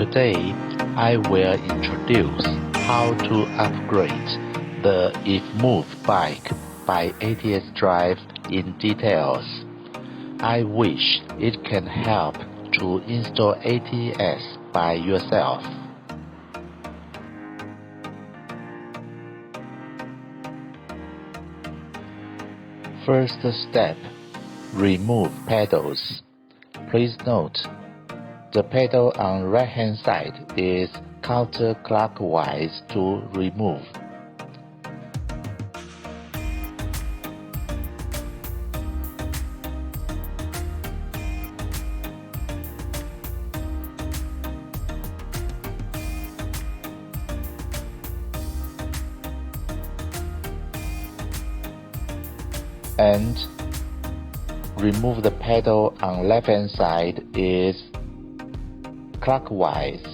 Today, I will introduce how to upgrade the AVez bike by ATS-drive in details. I wish it can help to install ATS by yourself. First step, remove pedals. Please note, the pedal on right hand side is counterclockwise to remove. And remove the pedal on left hand side is clockwise.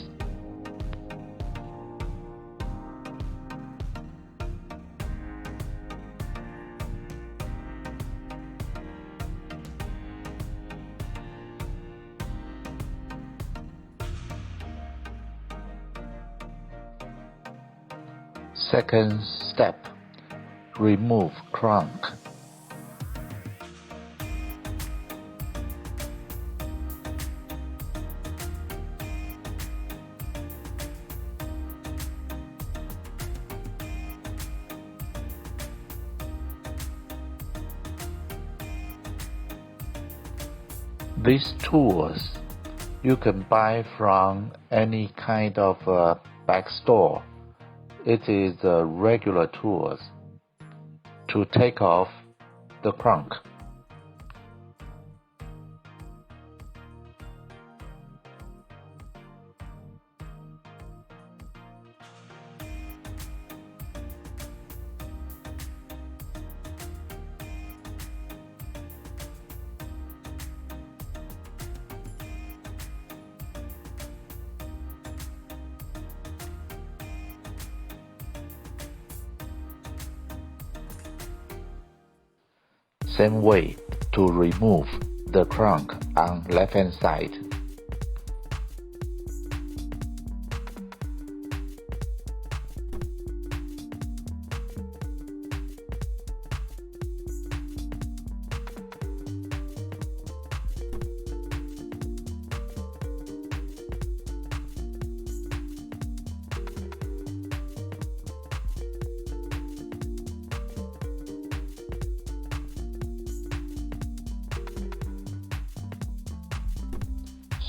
Second step, remove crank. These tools you can buy from any kind of bike store. It is regular tools to take off the crank. Same way to remove the crank on left hand side.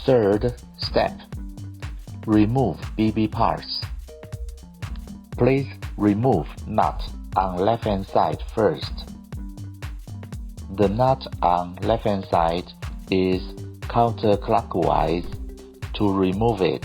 Third step, remove BB parts. Please remove nut on left hand side first. The nut on left hand side is counterclockwise to remove it.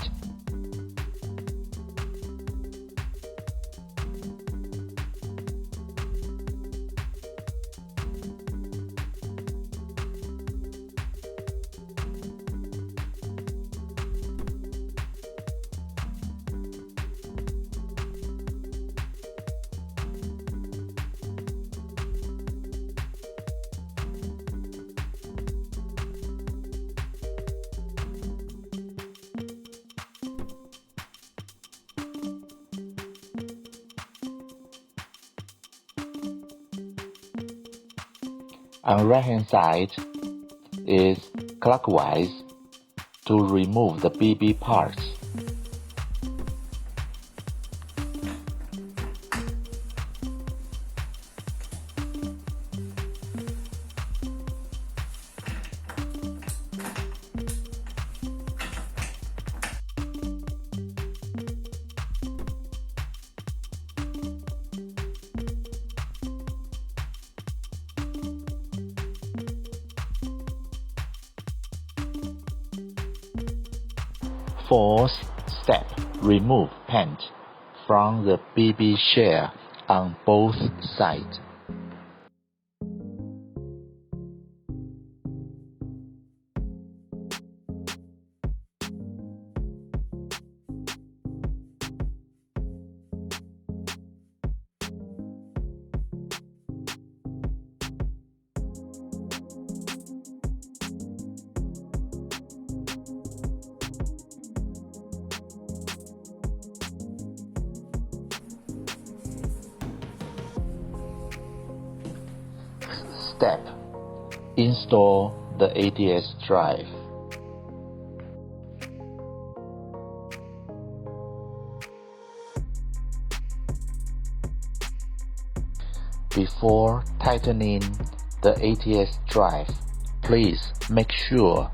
On right hand side is clockwise to remove the BB parts. Fourth step, remove paint from the BB shell on both sides. Step: Install the ATS-drive. Before tightening the ATS-drive, please make sure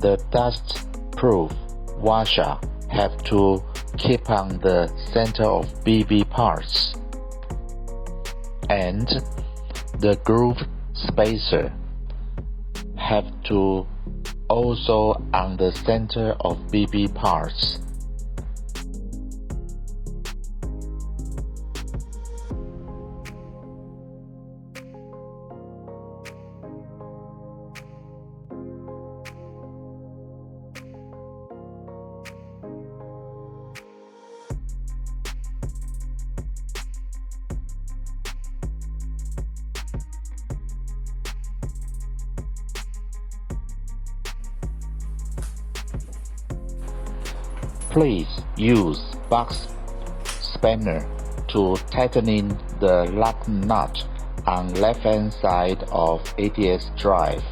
the dust-proof washer have to keep on the center of BB parts, and the groove spacer have to also on the center of BB parts. Please use box spanner to tightening the lock nut on left-hand side of ATS-drive.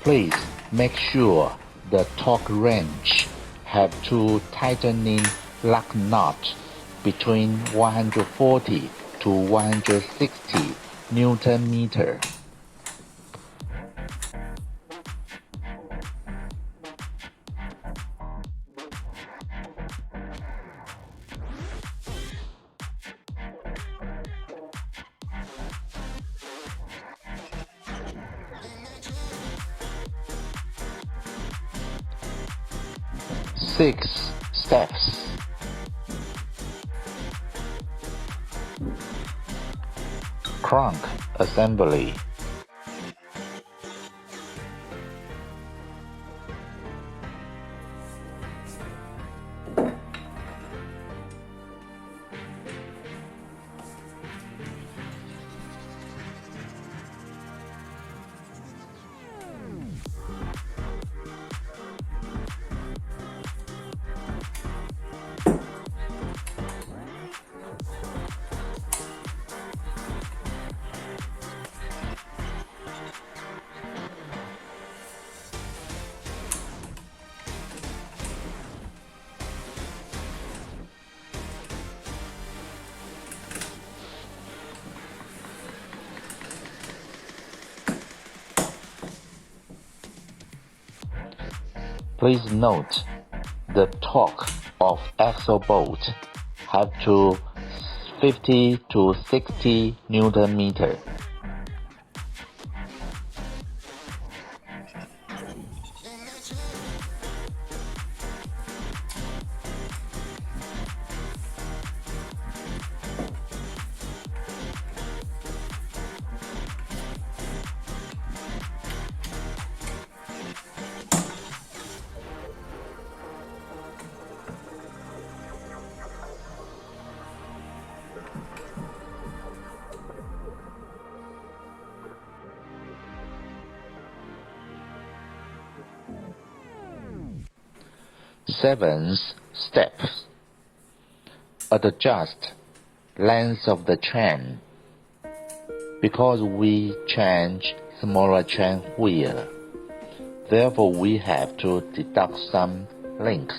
Please make sure the torque wrench have two tightening lock nuts between 140 to 160 Newton meter. Six steps. Crank assembly. Please note the torque of axle bolt have to 50 to 60 Newton meter. Seventh step. Adjust length of the chain. Because we change smaller chain wheel, therefore we have to deduct some links.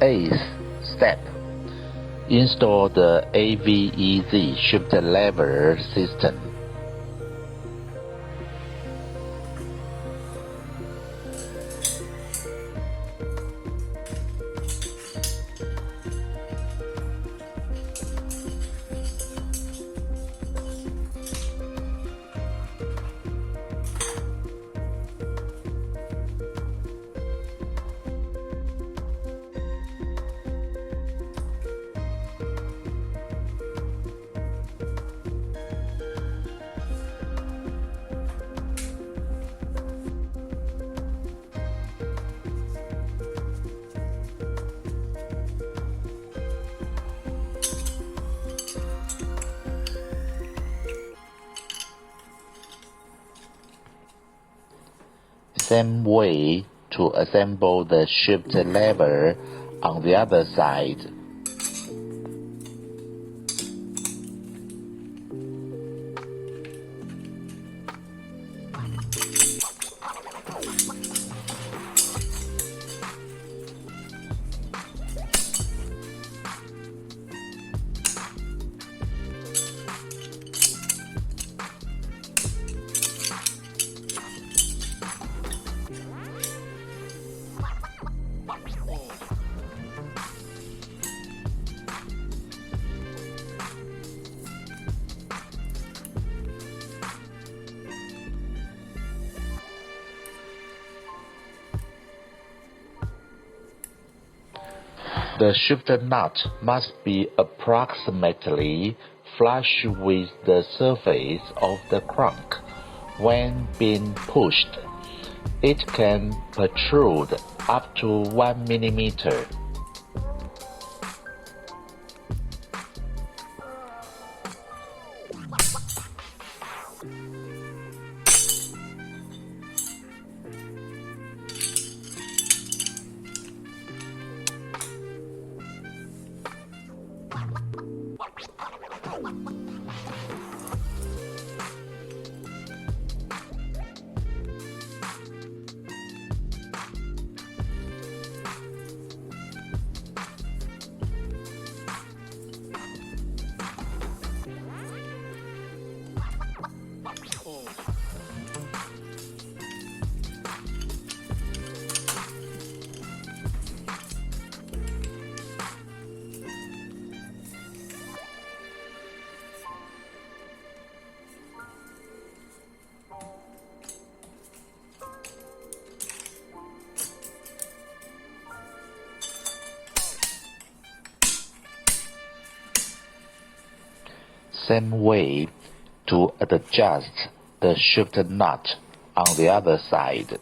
Eighth step. Install the AVez shift lever system. Same way to assemble the shift lever on the other side. The shifter nut must be approximately flush with the surface of the crank. When being pushed, it can protrude up to 1 millimeter. Same way to adjust the shift nut on the other side.